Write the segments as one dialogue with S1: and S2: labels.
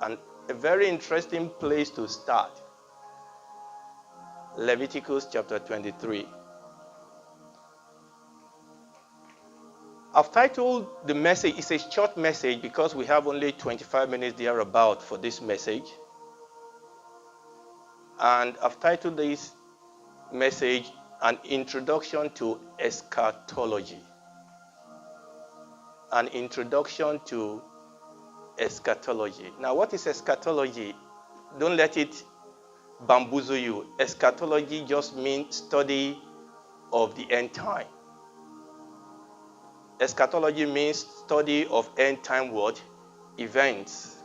S1: a very interesting place to start. Leviticus chapter 23. I've titled the message, it's a short message because we have only 25 minutes thereabout for this message. And I've titled this message, An Introduction to Eschatology. An Introduction to Eschatology. Now, what is eschatology? Don't let it bamboozle you. Eschatology just means study of the end time. Eschatology means study of end time what? Events.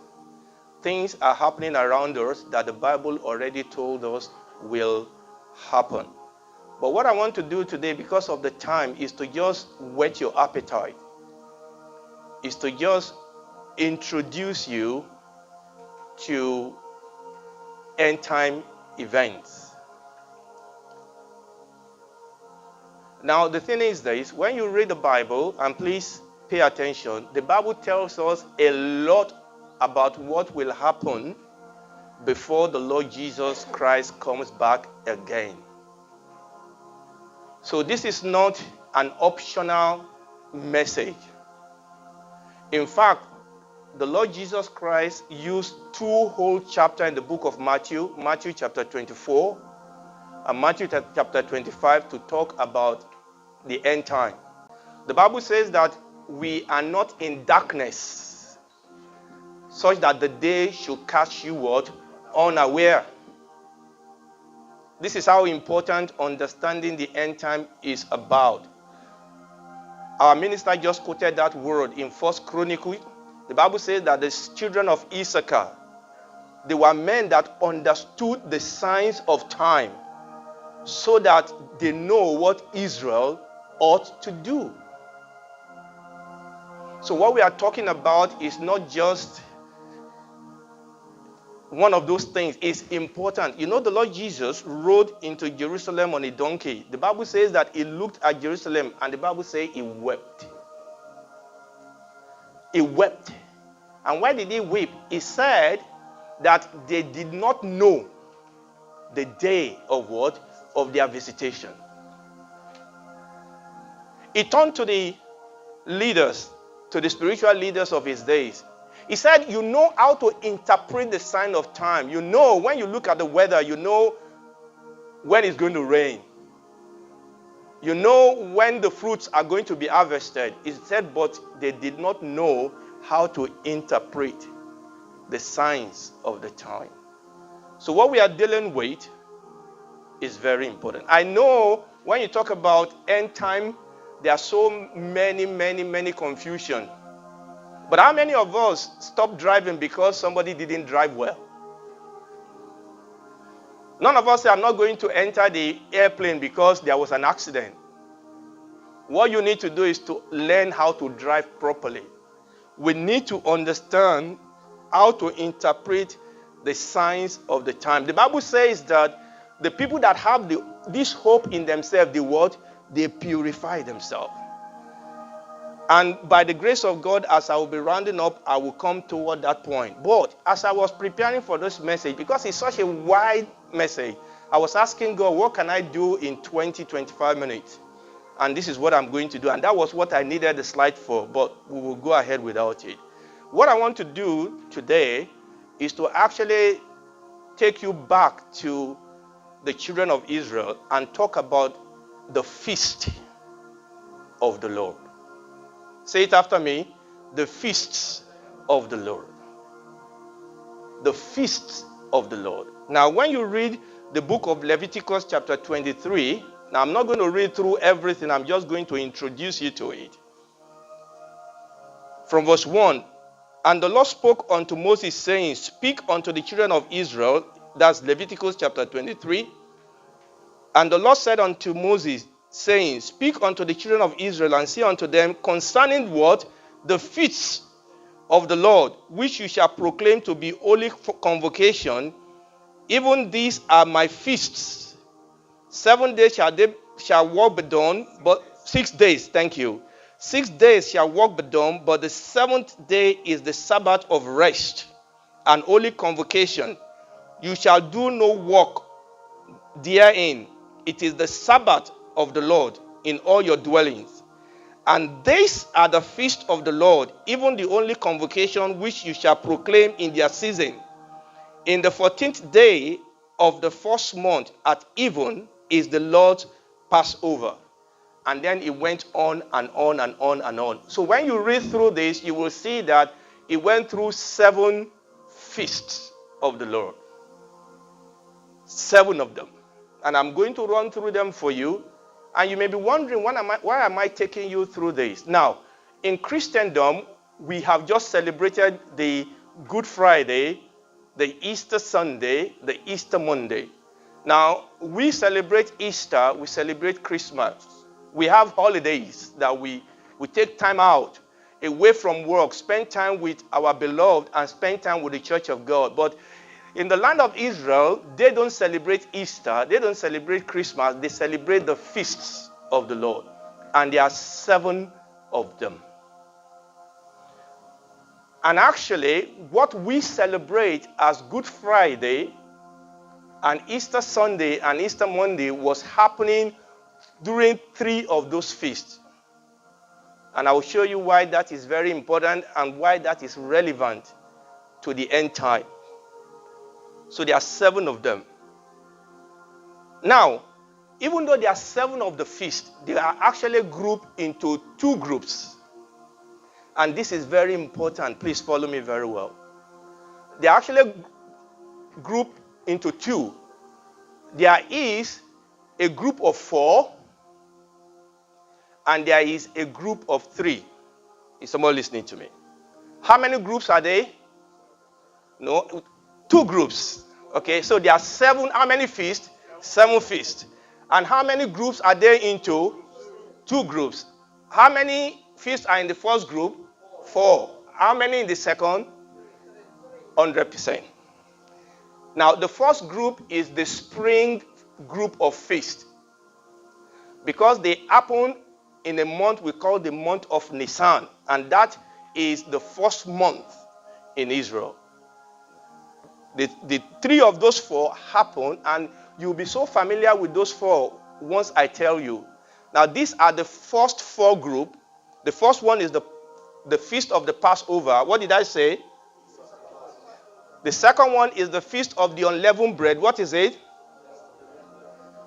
S1: Things are happening around us that the Bible already told us will happen. But what I want to do today, because of the time, is to just whet your appetite. Is to just introduce you to end time events. Now, the thing is this, when you read the Bible, and please pay attention, the Bible tells us a lot about what will happen before the Lord Jesus Christ comes back again. So this is not an optional message. In fact, the Lord Jesus Christ used 2 whole chapters in the book of Matthew, Matthew chapter 24 and Matthew chapter 25, to talk about the end time. The Bible says that we are not in darkness, such that the day should catch you what? Unaware. This is how important understanding the end time is about. Our minister just quoted that word in 1 Chronicles. The Bible says that the children of Issachar, they were men that understood the signs of time so that they know what Israel ought to do. So what we are talking about is not just one of those things. It's important. You know, the Lord Jesus rode into Jerusalem on a donkey. The Bible says that he looked at Jerusalem, and the Bible says he wept. He wept. And why did he weep? He said that they did not know the day of what? Of their visitation. He turned to the leaders, to the spiritual leaders of his days. He said, you know how to interpret the sign of time. You know, when you look at the weather, you know when it's going to rain. You know when the fruits are going to be harvested. He said, but they did not know how to interpret the signs of the time. So what we are dealing with is very important. I know when you talk about end time, there are so many confusion. But how many of us stopped driving because somebody didn't drive well? None of us are not going to enter the airplane because there was an accident. What you need to do is to learn how to drive properly. We need to understand how to interpret the signs of the time. The Bible says that the people that have this hope in themselves, the word, they purify themselves. And by the grace of God, as I will be rounding up, I will come toward that point. But as I was preparing for this message, because it's such a wide message, I was asking God, what can I do in 20-25 minutes? And this is what I'm going to do. And that was what I needed the slide for, but we will go ahead without it. What I want to do today is to actually take you back to the children of Israel and talk about the feast of the Lord. Say it after me. The feasts of the Lord. The feasts of the Lord. Now, when you read the book of Leviticus chapter 23, now I'm not going to read through everything. I'm just going to introduce you to it. From verse 1, and the Lord spoke unto Moses, saying, speak unto the children of Israel. That's Leviticus chapter 23. And the Lord said unto Moses, saying, speak unto the children of Israel, and say unto them concerning what? The feasts of the Lord, which you shall proclaim to be holy convocation. Even these are my feasts. 7 days shall work be done, but 6 days, 6 days shall work be done, but the 7th day is the Sabbath of rest an holy convocation. You shall do no work therein. It is the Sabbath of the Lord in all your dwellings. And these are the feast of the Lord, even the only convocation which you shall proclaim in their season. In the 14th day of the first month at even is the Lord's Passover. And then it went on and on and on and on. So when you read through this, you will see that it went through 7 feasts of the Lord. 7 of them. And I'm going to run through them for you. And you may be wondering, why am I taking you through this? Now, in Christendom, we have just celebrated the Good Friday, the Easter Sunday, the Easter Monday. Now, we celebrate Easter, we celebrate Christmas. We have holidays that we take time out, away from work, spend time with our beloved, and spend time with the church of God. But in the land of Israel, they don't celebrate Easter, they don't celebrate Christmas, they celebrate the feasts of the Lord. And there are 7 of them. And actually, what we celebrate as Good Friday and Easter Sunday and Easter Monday was happening during 3 of those feasts. And I will show you why that is very important and why that is relevant to the end time. So there are 7 of them. Now, even though there are 7 of the feasts, they are actually grouped into 2 groups. And this is very important. Please follow me very well. They are actually grouped into 2. There is a group of 4 and there is a group of 3. Is someone listening to me? How many groups are they? No, 2 groups. Okay, so there are 7. How many feasts? 7 feasts. And how many groups are there into? 2 groups. How many feasts are in the first group? 4. How many in the second? 100%. Now, the first group is the spring group of feasts, because they happen in a month we call the month of Nisan, and that is the first month in Israel. The 3 of those 4 happen, and you'll be so familiar with those 4 once I tell you. Now, these are the first 4 group. The first one is the feast of the Passover. What did I say? The second one is the feast of the unleavened bread. What is it?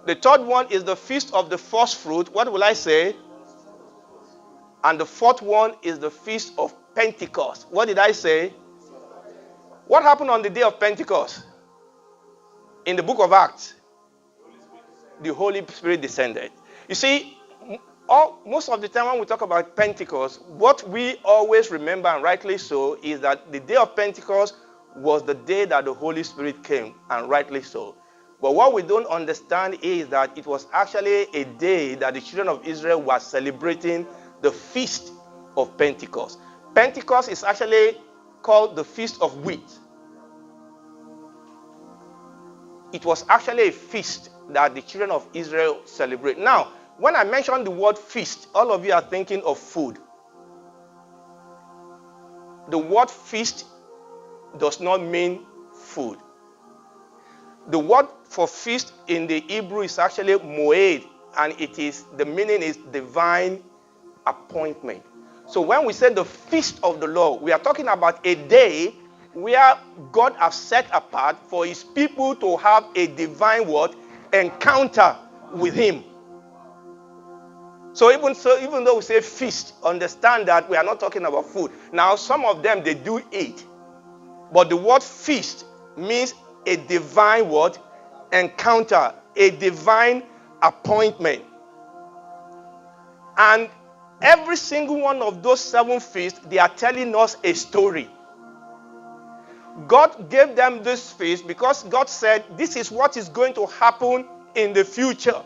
S1: The third one is the feast of the first fruit. What will I say? And the fourth one is the feast of Pentecost. What did I say? What happened on the day of Pentecost? In the book of Acts, the Holy Spirit descended. You see, most of the time when we talk about Pentecost, what we always remember, and rightly so, is that the day of Pentecost was the day that the Holy Spirit came, and rightly so. But what we don't understand is that it was actually a day that the children of Israel were celebrating the feast of Pentecost. Pentecost is actually called the Feast of Wheat. It was actually a feast that the children of Israel celebrate. Now, when I mention the word feast, all of you are thinking of food. The word feast does not mean food. The word for feast in the Hebrew is actually moed, and the meaning is divine appointment. So when we say the feast of the Lord, we are talking about a day where God has set apart for his people to have a divine encounter with him. So even though we say feast, understand that we are not talking about food. Now, some of them, they do eat. But the word feast means a divine encounter, a divine appointment. And every single one of those 7 feasts, they are telling us a story. God gave them this feast because God said this is what is going to happen in the future.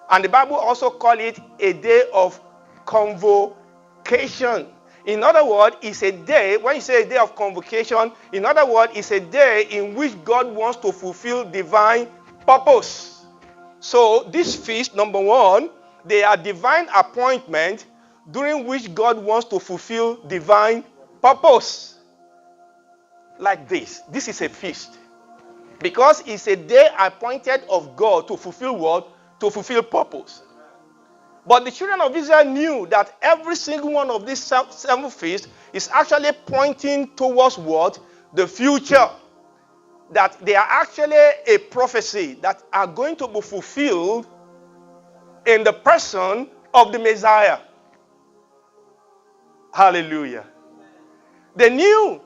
S1: And the Bible also calls it a day of convocation. In other words, it's a day, when you say a day of convocation, in other words, it's a day in which God wants to fulfill divine purpose. So this feast, number 1, they are divine appointment during which God wants to fulfill divine purpose. like this. This is a feast. Because it's a day appointed of God to fulfill what? To fulfill purpose. But the children of Israel knew that every single one of these 7 feasts is actually pointing towards what? The future. That they are actually a prophecy that are going to be fulfilled in the person of the Messiah. Hallelujah. They knew.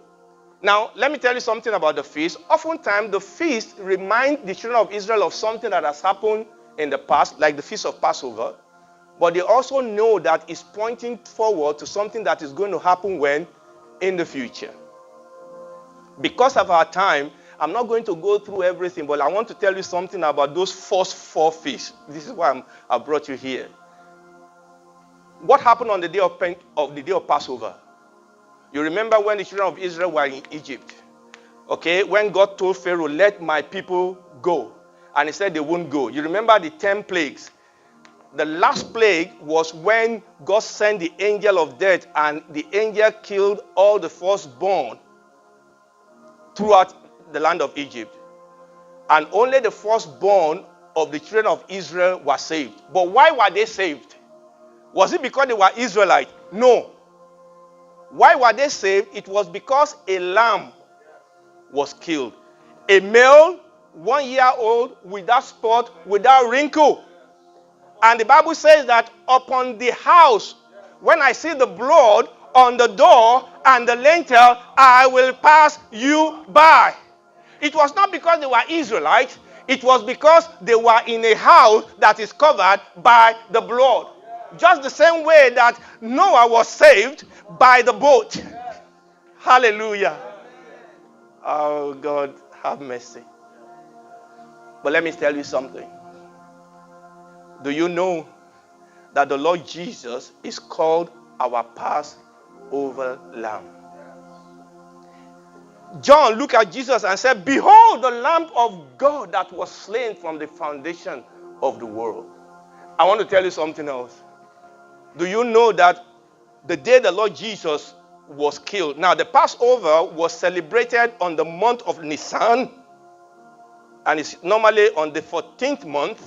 S1: Now, let me tell you something about the feast. Oftentimes, the feast reminds the children of Israel of something that has happened in the past, like the feast of Passover. But they also know that it's pointing forward to something that is going to happen when? In the future. Because of our time, I'm not going to go through everything, but I want to tell you something about those first 4 feasts. This is why I brought you here. What happened on the day of Passover? You remember when the children of Israel were in Egypt. Okay, when God told Pharaoh, let my people go. And he said they won't go. You remember the 10 plagues. The last plague was when God sent the angel of death, and the angel killed all the firstborn throughout the land of Egypt. And only the firstborn of the children of Israel were saved. But why were they saved? Was it because they were Israelites? No. Why were they saved? It was because a lamb was killed. A male, 1 year old, without spot, without wrinkle. And the Bible says that upon the house, when I see the blood on the door and the lintel, I will pass you by. It was not because they were Israelites. It was because they were in a house that is covered by the blood. Just the same way that Noah was saved by the boat. Hallelujah. Oh, God, have mercy. But let me tell you something. Do you know that the Lord Jesus is called our Passover Lamb? John looked at Jesus and said, behold the Lamb of God that was slain from the foundation of the world. I want to tell you something else. Do you know that the day the Lord Jesus was killed, now the Passover was celebrated on the month of Nisan, and it's normally on the 14th month.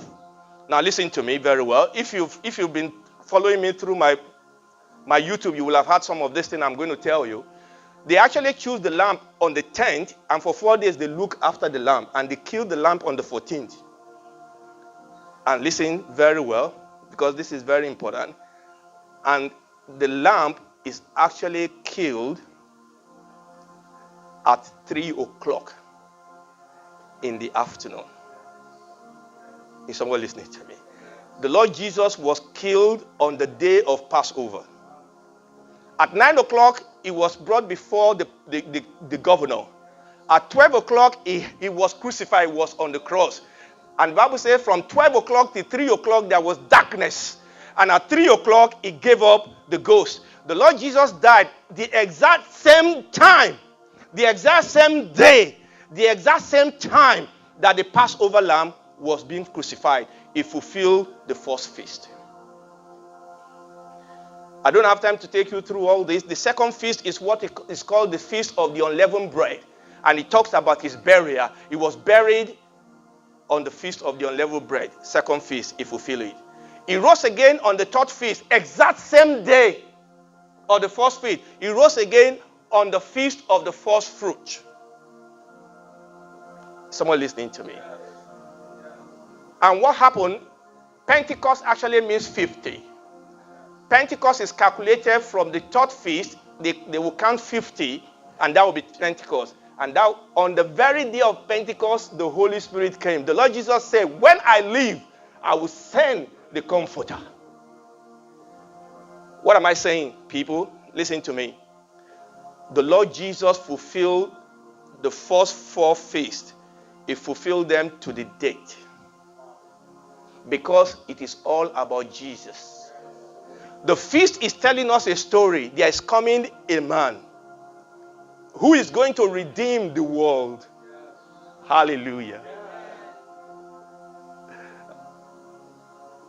S1: Now listen to me very well. If you've been following me through my YouTube, you will have heard some of this thing I'm going to tell you. They actually choose the lamb on the 10th, and for 4 days they look after the lamb, and they kill the lamb on the 14th. And listen very well, because this is very important. And the lamb is actually killed at 3 o'clock in the afternoon. Is someone listening to me? The Lord Jesus was killed on the day of Passover. At 9 o'clock, he was brought before the governor. At 12 o'clock, he was crucified, he was on the cross. And the Bible says from 12 o'clock to 3 o'clock, there was darkness. And at 3 o'clock, he gave up the ghost. The Lord Jesus died the exact same time, the exact same day, the exact same time that the Passover lamb was being crucified. He fulfilled the first feast. I don't have time to take you through all this. The second feast is what is called the Feast of the Unleavened Bread. And it talks about his burial. He was buried on the Feast of the Unleavened Bread. Second feast, he fulfilled it. He rose again on the third feast, exact same day of the first feast. He rose again on the Feast of the First Fruit. Someone listening to me? And what happened? Pentecost actually means 50. Pentecost is calculated from the third feast. They will count 50, and that will be Pentecost. And that on the very day of Pentecost, the Holy Spirit came. The Lord Jesus said, when I leave, I will send the Comforter. What am I saying, people? Listen to me. The Lord Jesus fulfilled the first 4 feasts. He fulfilled them to the date. Because it is all about Jesus. The feast is telling us a story. There is coming a man who is going to redeem the world. Hallelujah.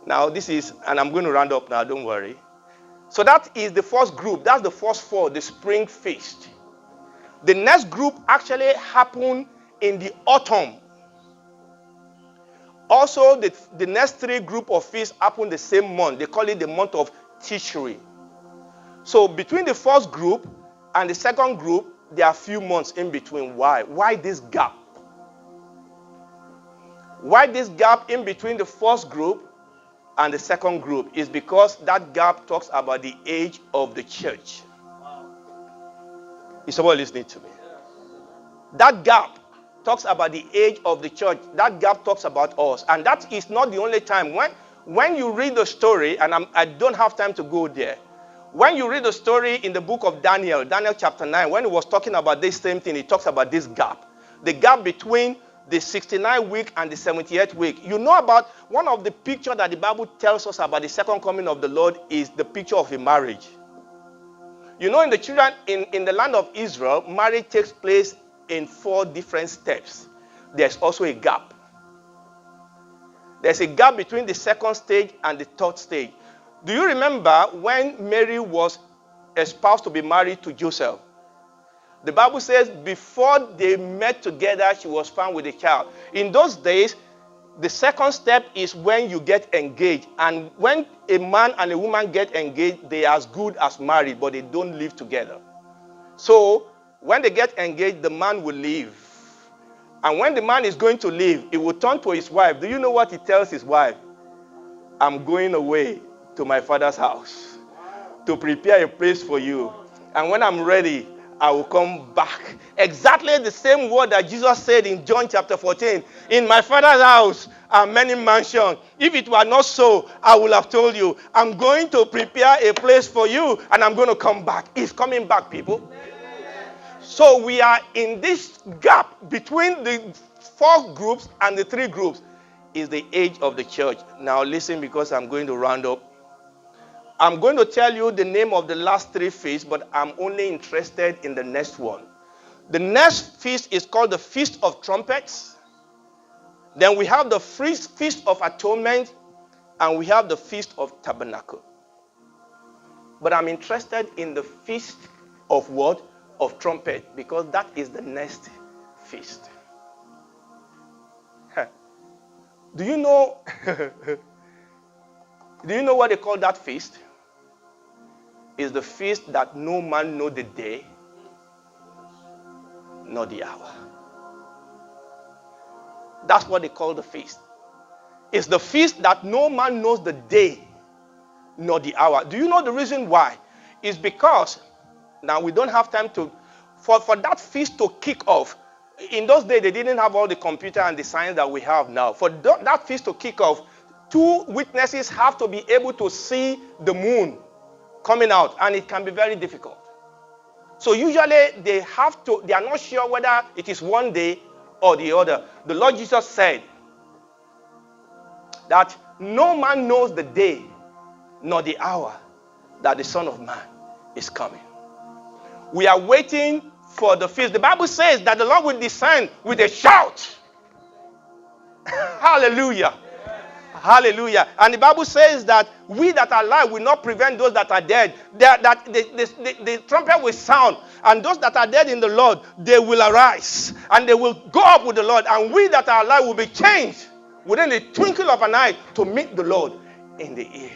S1: Now this is, and I'm going to round up now, don't worry. So that is the first group. That's the first 4, the spring feast. The next group actually happened in the autumn. Also, the next 3 group of feasts happened the same month. They call it the month of Tishri. So between the first group and the second group, there are few months in between. Why? Why this gap? Why this gap in between the first group and the second group is because that gap talks about the age of the church. Is someone listening to me? That gap talks about the age of the church. That gap talks about us. And that is not the only time. When you read the story, and I don't have time to go there. When you read the story in the book of Daniel chapter 9, when he was talking about this same thing, he talks about this gap. The gap between the 69th week and the 78th week. You know about one of the pictures that the Bible tells us about the second coming of the Lord is the picture of a marriage. You know, in the children, in the land of Israel, marriage takes place in 4 different steps. There's also a gap. There's a gap between the second stage and the third stage. Do you remember when Mary was espoused to be married to Joseph? The Bible says before they met together, she was found with a child. In those days, the second step is when you get engaged. And when a man and a woman get engaged, they are as good as married, but they don't live together. So when they get engaged, the man will leave. And when the man is going to leave, he will turn to his wife. Do you know what he tells his wife? I'm going away to my father's house to prepare a place for you. And when I'm ready, I will come back. Exactly the same word that Jesus said in John chapter 14. In my father's house are many mansions. If it were not so, I would have told you. I'm going to prepare a place for you and I'm going to come back. He's coming back, people. So we are in this gap between the 4 groups and the 3 groups is the age of the church. Now listen, because I'm going to round up. I'm going to tell you the name of the last 3 feasts, but I'm only interested in the next one. The next feast is called the Feast of Trumpets. Then we have the Feast of Atonement, and we have the Feast of Tabernacle. But I'm interested in the Feast of what? Of Trumpet, because that is the next feast. Do you know what they call that feast? It's the feast that no man know the day nor the hour. That's what they call the feast. It's the feast that no man knows the day nor the hour. Do you know the reason why? It's because, now we don't have time to, for that feast to kick off. In those days, they didn't have all the computer and the science that we have now. For that feast to kick off, 2 witnesses have to be able to see the moon coming out, and it can be very difficult. So usually they are not sure whether it is one day or the other. The Lord Jesus said that no man knows the day nor the hour that the Son of Man is coming. We are waiting for the feast. The Bible says that the Lord will descend with a shout. Hallelujah. Hallelujah. And the Bible says that we that are alive will not prevent those that are dead. That the trumpet will sound. And those that are dead in the Lord, they will arise. And they will go up with the Lord. And we that are alive will be changed within the twinkle of an eye to meet the Lord in the air.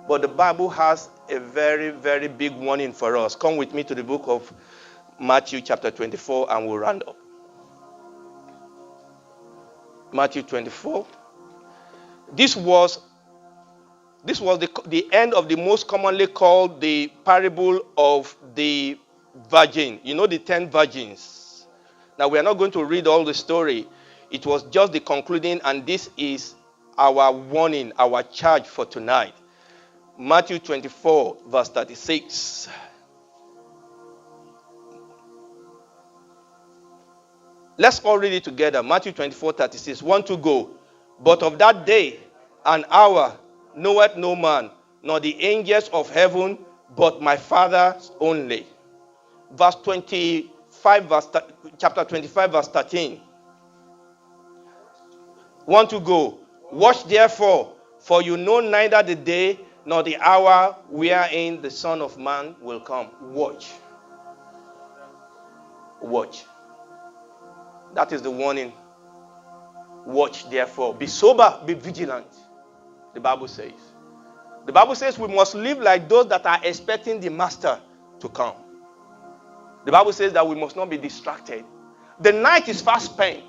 S1: But the Bible has a very, very big warning for us. Come with me to the book of Matthew chapter 24 and we'll round up. Matthew 24. This was the end of the most commonly called the parable of the virgin. You know, the 10 virgins. Now, we are not going to read all the story. It was just the concluding, and this is our warning, our charge for tonight. Matthew 24, verse 36. Let's all read it together. Matthew 24, 36. 1, 2, go. But of that day and hour knoweth no man, nor the angels of heaven, but my Father only. Verse 25, chapter 25, verse 13. 1, 2, go. Watch therefore, for you know neither the day nor the hour wherein the Son of Man will come. Watch. Watch. That is the warning. Watch, therefore. Be sober, be vigilant. The Bible says. The Bible says we must live like those that are expecting the master to come. The Bible says that we must not be distracted. The night is fast spent.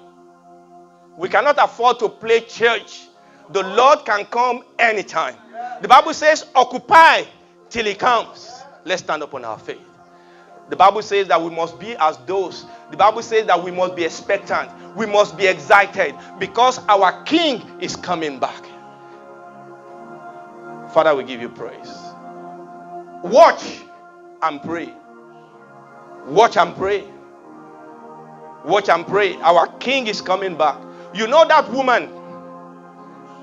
S1: We cannot afford to play church. The Lord can come anytime. The Bible says, occupy till he comes. Let's stand up on our feet. The Bible says that we must be as those. The Bible says that we must be expectant. We must be excited because our King is coming back. Father, we give you praise. Watch and pray. Watch and pray. Watch and pray. Our King is coming back. You know that woman,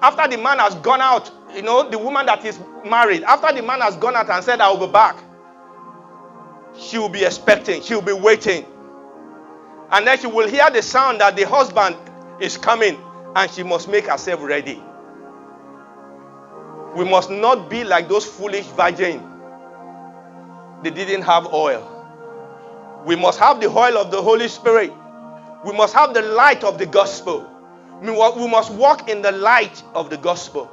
S1: after the man has gone out, you know, the woman that is married, after the man has gone out and said, I will be back, she will be expecting, she will be waiting. And then she will hear the sound that the husband is coming, and she must make herself ready. We must not be like those foolish virgins. They didn't have oil. We must have the oil of the Holy Spirit. We must have the light of the gospel. We must walk in the light of the gospel.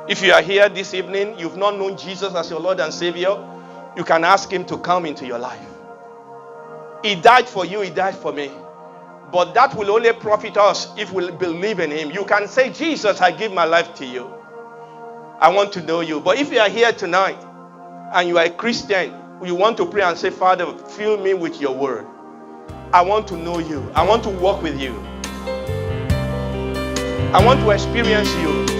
S1: If you are here this evening, you've not known Jesus as your Lord and Savior, you can ask him to come into your life. He died for you, he died for me. But that will only profit us if we believe in him. You can say, Jesus, I give my life to you. I want to know you. But if you are here tonight and you are a Christian, you want to pray and say, Father, fill me with your word. I want to know you. I want to walk with you. I want to experience you.